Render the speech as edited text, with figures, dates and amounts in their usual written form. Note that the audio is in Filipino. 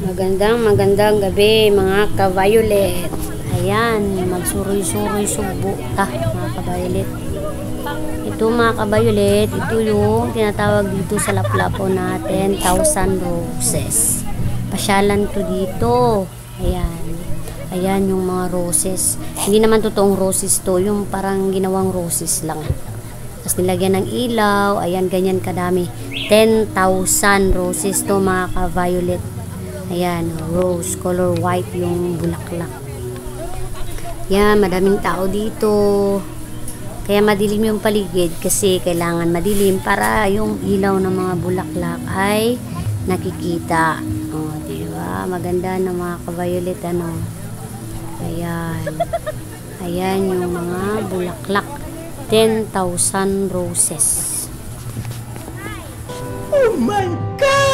Magandang gabi mga ka-violet. Ayan, magsuroy-suroy subo ta mga ka-violet. Ito mga ka-violet, ito yung tinatawag dito sa laplapo natin, 1,000 roses. Pasyalan to dito. Ayan. Ayan yung mga roses. Hindi naman totoong roses to, yung parang ginawang roses lang. Tapos nilagyan ng ilaw. Ayan, ganyan kadami. 10,000 roses to mga ka-violet. Ayan, rose color white yung bulaklak. Yan, madaming tao dito. Kaya madilim yung paligid kasi kailangan madilim para yung ilaw ng mga bulaklak ay nakikita. Oh, di ba? Maganda na mga ka-violet ano. Ayan. Ayan yung mga bulaklak. 10,000 roses. Oh my God!